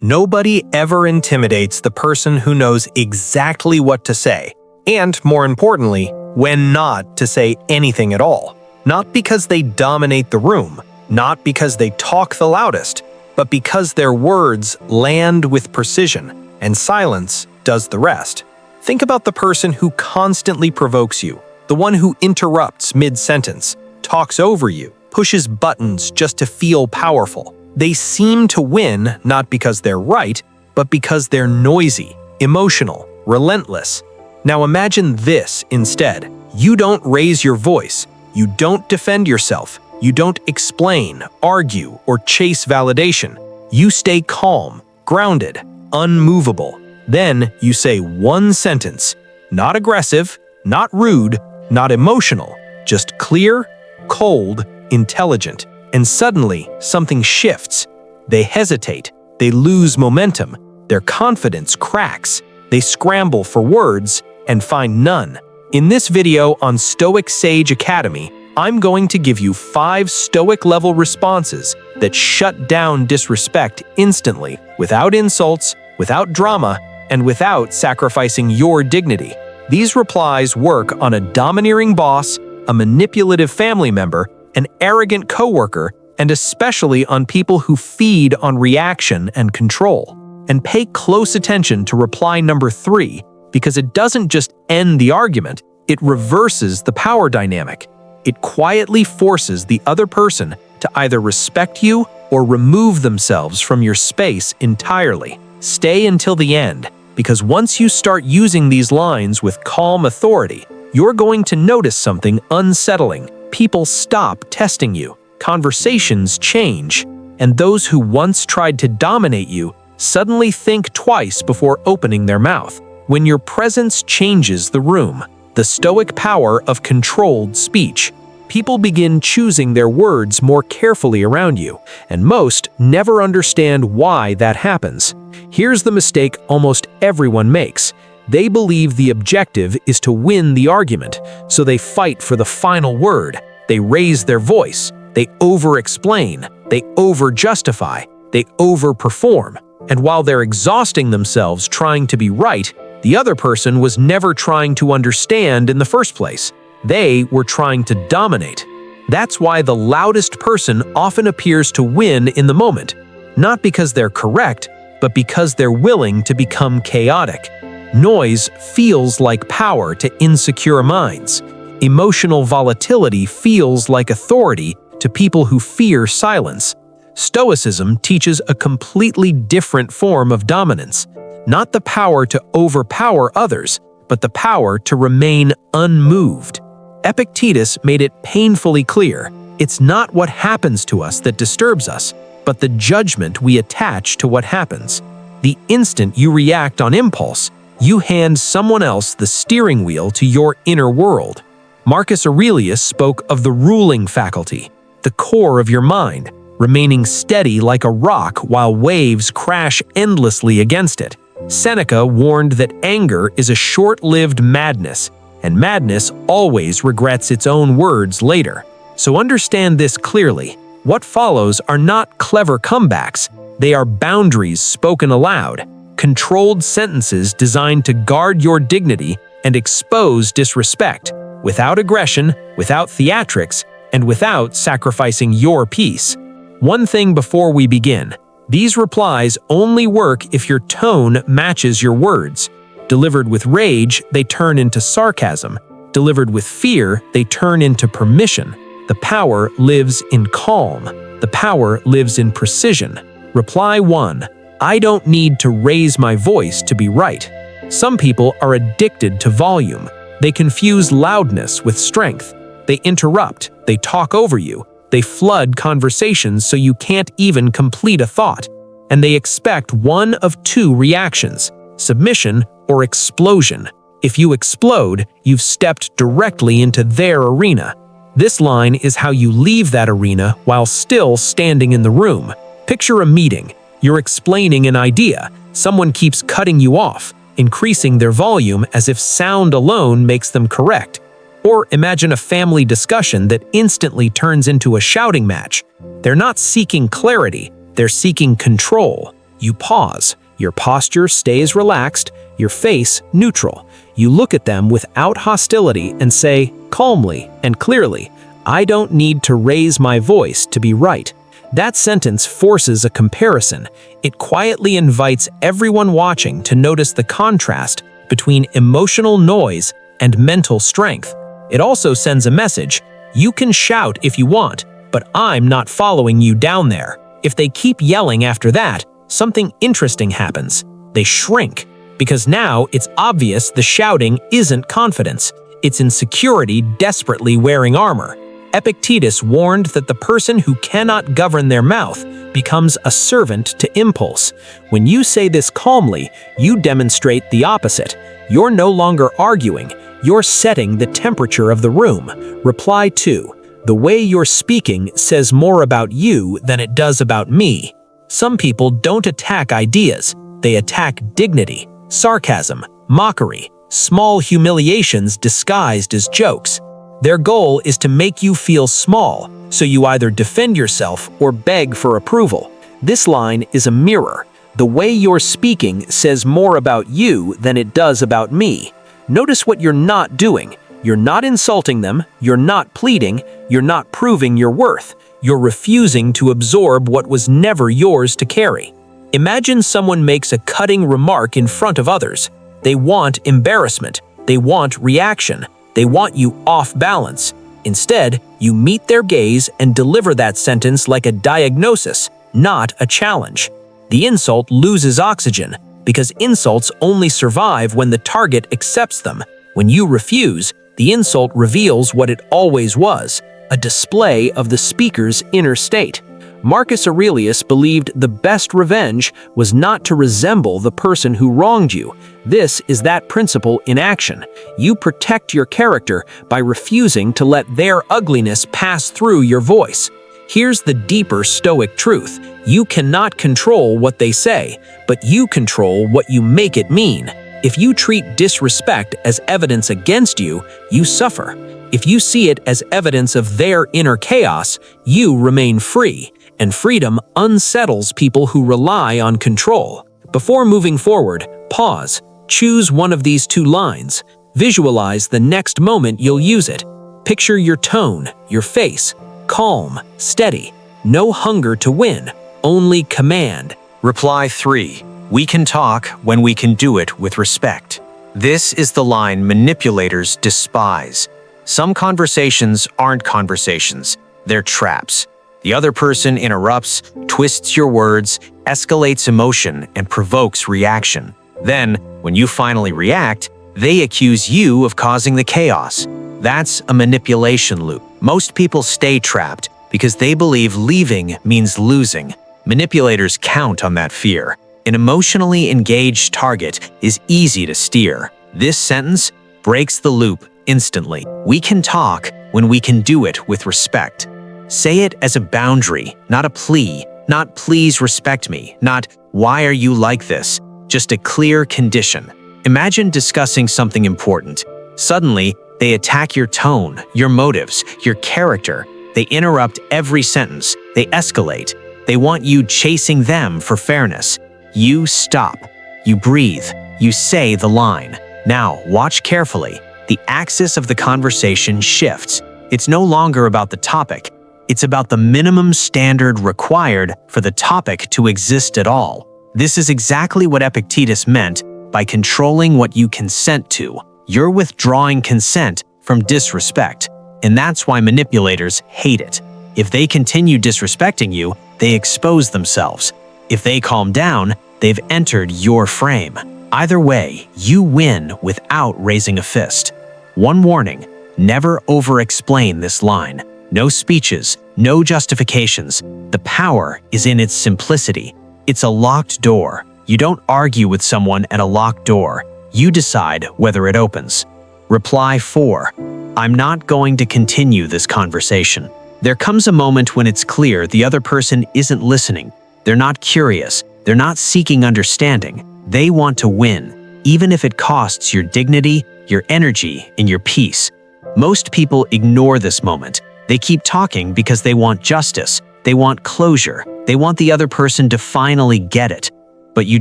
Nobody ever intimidates the person who knows exactly what to say, and more importantly, when not to say anything at all. Not because they dominate the room, not because they talk the loudest, but because their words land with precision, and silence does the rest. Think about the person who constantly provokes you, the one who interrupts mid-sentence, talks over you, pushes buttons just to feel powerful. They seem to win not because they're right, but because they're noisy, emotional, relentless. Now imagine this instead. You don't raise your voice, you don't defend yourself, you don't explain, argue, or chase validation. You stay calm, grounded, unmovable. Then you say one sentence, not aggressive, not rude, not emotional, just clear, cold, intelligent. And suddenly, something shifts. They hesitate, they lose momentum, their confidence cracks, they scramble for words and find none. In this video on Stoic Sage Academy, I'm going to give you 5 Stoic-level responses that shut down disrespect instantly, without insults, without drama, and without sacrificing your dignity. These replies work on a domineering boss, a manipulative family member, an arrogant coworker, and especially on people who feed on reaction and control. And pay close attention to reply number 3, because it doesn't just end the argument, it reverses the power dynamic. It quietly forces the other person to either respect you or remove themselves from your space entirely. Stay until the end, because once you start using these lines with calm authority, you're going to notice something unsettling. People stop testing you, conversations change, and those who once tried to dominate you suddenly think twice before opening their mouth. When your presence changes the room, the Stoic power of controlled speech, people begin choosing their words more carefully around you, and most never understand why that happens. Here's the mistake almost everyone makes. They believe the objective is to win the argument, so they fight for the final word. They raise their voice, they over-explain, they over-justify, they over-perform. And while they're exhausting themselves trying to be right, the other person was never trying to understand in the first place. They were trying to dominate. That's why the loudest person often appears to win in the moment, not because they're correct, but because they're willing to become chaotic. Noise feels like power to insecure minds. Emotional volatility feels like authority to people who fear silence. Stoicism teaches a completely different form of dominance, not the power to overpower others, but the power to remain unmoved. Epictetus made it painfully clear, it's not what happens to us that disturbs us, but the judgment we attach to what happens. The instant you react on impulse, you hand someone else the steering wheel to your inner world. Marcus Aurelius spoke of the ruling faculty, the core of your mind, remaining steady like a rock while waves crash endlessly against it. Seneca warned that anger is a short-lived madness, and madness always regrets its own words later. So understand this clearly. What follows are not clever comebacks, they are boundaries spoken aloud, controlled sentences designed to guard your dignity and expose disrespect, without aggression, without theatrics, and without sacrificing your peace. One thing before we begin. These replies only work if your tone matches your words. Delivered with rage, they turn into sarcasm. Delivered with fear, they turn into permission. The power lives in calm. The power lives in precision. Reply 1. I don't need to raise my voice to be right. Some people are addicted to volume. They confuse loudness with strength. They interrupt. They talk over you. They flood conversations so you can't even complete a thought. And they expect one of 2 reactions, submission or explosion. If you explode, you've stepped directly into their arena. This line is how you leave that arena while still standing in the room. Picture a meeting. You're explaining an idea. Someone keeps cutting you off, increasing their volume as if sound alone makes them correct. Or imagine a family discussion that instantly turns into a shouting match. They're not seeking clarity, they're seeking control. You pause. Your posture stays relaxed, your face neutral. You look at them without hostility and say, calmly and clearly, "I don't need to raise my voice to be right." That sentence forces a comparison. It quietly invites everyone watching to notice the contrast between emotional noise and mental strength. It also sends a message: you can shout if you want, but I'm not following you down there. If they keep yelling after that, something interesting happens. They shrink, because now it's obvious the shouting isn't confidence. It's insecurity desperately wearing armor. Epictetus warned that the person who cannot govern their mouth becomes a servant to impulse. When you say this calmly, you demonstrate the opposite. You're no longer arguing, you're setting the temperature of the room. Reply 2. The way you're speaking says more about you than it does about me. Some people don't attack ideas, they attack dignity, sarcasm, mockery, small humiliations disguised as jokes. Their goal is to make you feel small, so you either defend yourself or beg for approval. This line is a mirror. The way you're speaking says more about you than it does about me. Notice what you're not doing. You're not insulting them, you're not pleading, you're not proving your worth. You're refusing to absorb what was never yours to carry. Imagine someone makes a cutting remark in front of others. They want embarrassment. They want reaction. They want you off balance. Instead, you meet their gaze and deliver that sentence like a diagnosis, not a challenge. The insult loses oxygen, because insults only survive when the target accepts them. When you refuse, the insult reveals what it always was, a display of the speaker's inner state. Marcus Aurelius believed the best revenge was not to resemble the person who wronged you. This is that principle in action. You protect your character by refusing to let their ugliness pass through your voice. Here's the deeper Stoic truth. You cannot control what they say, but you control what you make it mean. If you treat disrespect as evidence against you, you suffer. If you see it as evidence of their inner chaos, you remain free. And freedom unsettles people who rely on control. Before moving forward, pause. Choose one of these two lines. Visualize the next moment you'll use it. Picture your tone, your face. Calm, steady. No hunger to win, only command. Reply 3. We can talk when we can do it with respect. This is the line manipulators despise. Some conversations aren't conversations, they're traps. The other person interrupts, twists your words, escalates emotion, and provokes reaction. Then, when you finally react, they accuse you of causing the chaos. That's a manipulation loop. Most people stay trapped because they believe leaving means losing. Manipulators count on that fear. An emotionally engaged target is easy to steer. This sentence breaks the loop instantly. We can talk when we can do it with respect. Say it as a boundary, not a plea, not please respect me, not why are you like this, just a clear condition. Imagine discussing something important. Suddenly, they attack your tone, your motives, your character. They interrupt every sentence. They escalate. They want you chasing them for fairness. You stop. You breathe. You say the line. Now, watch carefully. The axis of the conversation shifts. It's no longer about the topic. It's about the minimum standard required for the topic to exist at all. This is exactly what Epictetus meant by controlling what you consent to. You're withdrawing consent from disrespect, and that's why manipulators hate it. If they continue disrespecting you, they expose themselves. If they calm down, they've entered your frame. Either way, you win without raising a fist. One warning: never over-explain this line. No speeches, no justifications. The power is in its simplicity. It's a locked door. You don't argue with someone at a locked door. You decide whether it opens. Reply 4. I'm not going to continue this conversation. There comes a moment when it's clear the other person isn't listening. They're not curious. They're not seeking understanding. They want to win, even if it costs your dignity, your energy, and your peace. Most people ignore this moment. They keep talking because they want justice. They want closure. They want the other person to finally get it. but you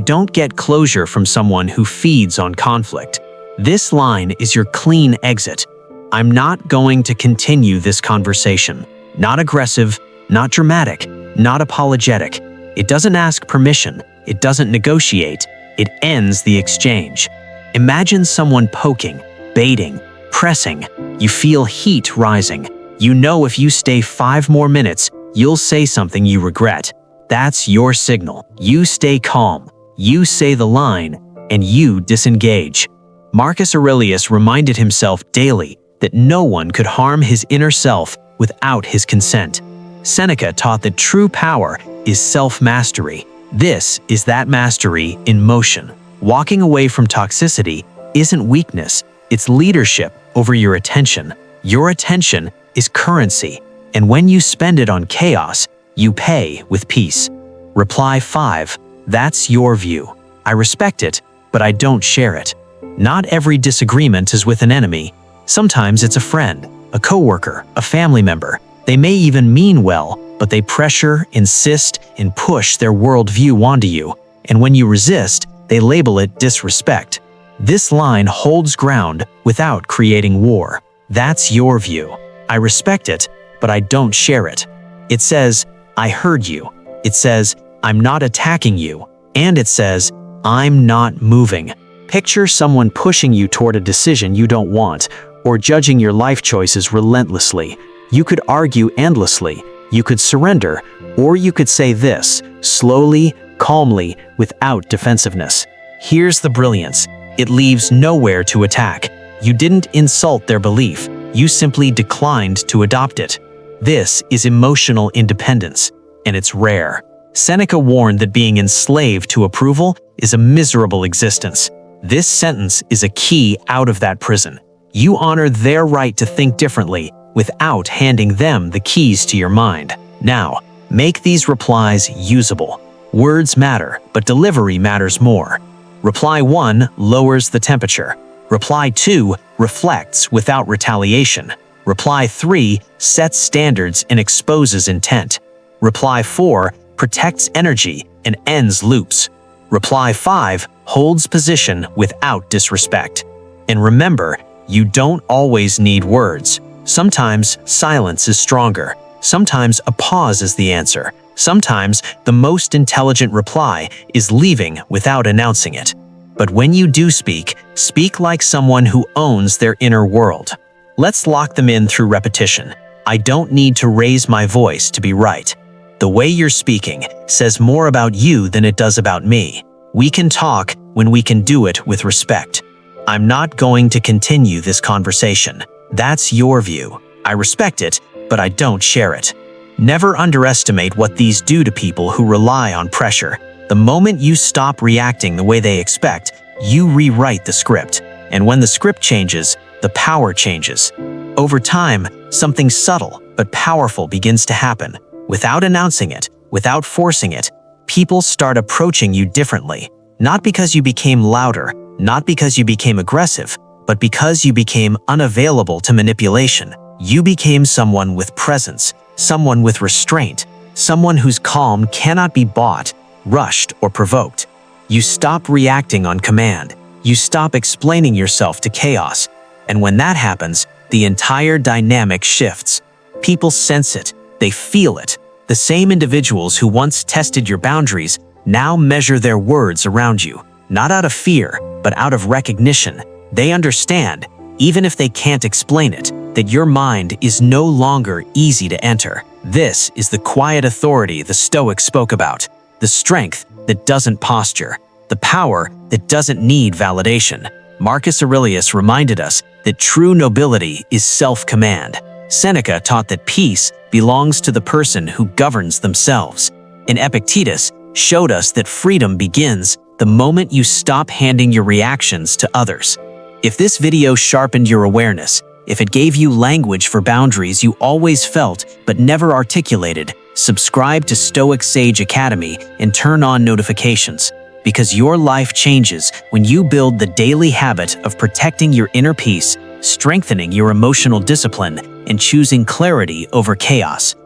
don't get closure from someone who feeds on conflict. This line is your clean exit. I'm not going to continue this conversation. Not aggressive, not dramatic, not apologetic. It doesn't ask permission. It doesn't negotiate. It ends the exchange. Imagine someone poking, baiting, pressing. You feel heat rising. You know if you stay 5 more minutes, you'll say something you regret. That's your signal. You stay calm. You say the line, and you disengage. Marcus Aurelius reminded himself daily that no one could harm his inner self without his consent. Seneca taught that true power is self-mastery. This is that mastery in motion. Walking away from toxicity isn't weakness, it's leadership over your attention. Your attention is currency, and when you spend it on chaos, you pay with peace. Reply 5. That's your view. I respect it, but I don't share it. Not every disagreement is with an enemy. Sometimes it's a friend, a coworker, a family member. They may even mean well, but they pressure, insist, and push their worldview onto you. And when you resist, they label it disrespect. This line holds ground without creating war. That's your view. I respect it, but I don't share it. It says, I heard you. It says, I'm not attacking you. And it says, I'm not moving. Picture someone pushing you toward a decision you don't want, or judging your life choices relentlessly. You could argue endlessly. You could surrender, or you could say this, slowly, calmly, without defensiveness. Here's the brilliance. It leaves nowhere to attack. You didn't insult their belief. You simply declined to adopt it. This is emotional independence, and it's rare. Seneca warned that being enslaved to approval is a miserable existence. This sentence is a key out of that prison. You honor their right to think differently without handing them the keys to your mind. Now, make these replies usable. Words matter, but delivery matters more. Reply 1 lowers the temperature. Reply 2 reflects without retaliation. Reply 3 sets standards and exposes intent. Reply 4 protects energy and ends loops. Reply 5 holds position without disrespect. And remember, you don't always need words. Sometimes silence is stronger. Sometimes a pause is the answer. Sometimes the most intelligent reply is leaving without announcing it. But when you do speak, speak like someone who owns their inner world. Let's lock them in through repetition. I don't need to raise my voice to be right. The way you're speaking says more about you than it does about me. We can talk when we can do it with respect. I'm not going to continue this conversation. That's your view. I respect it, but I don't share it. Never underestimate what these do to people who rely on pressure. The moment you stop reacting the way they expect, you rewrite the script. And when the script changes, the power changes. Over time, something subtle but powerful begins to happen. Without announcing it, without forcing it, people start approaching you differently. Not because you became louder, not because you became aggressive, but because you became unavailable to manipulation. You became someone with presence, someone with restraint, someone whose calm cannot be bought, rushed, or provoked. You stop reacting on command. You stop explaining yourself to chaos. And when that happens, the entire dynamic shifts. People sense it. They feel it. The same individuals who once tested your boundaries now measure their words around you, not out of fear, but out of recognition. They understand, even if they can't explain it, that your mind is no longer easy to enter. This is the quiet authority the Stoics spoke about, the strength that doesn't posture, the power that doesn't need validation. Marcus Aurelius reminded us that true nobility is self-command. Seneca taught that peace belongs to the person who governs themselves. And Epictetus showed us that freedom begins the moment you stop handing your reactions to others. If this video sharpened your awareness, if it gave you language for boundaries you always felt but never articulated, subscribe to Stoic Sage Academy and turn on notifications, because your life changes when you build the daily habit of protecting your inner peace, strengthening your emotional discipline, and choosing clarity over chaos.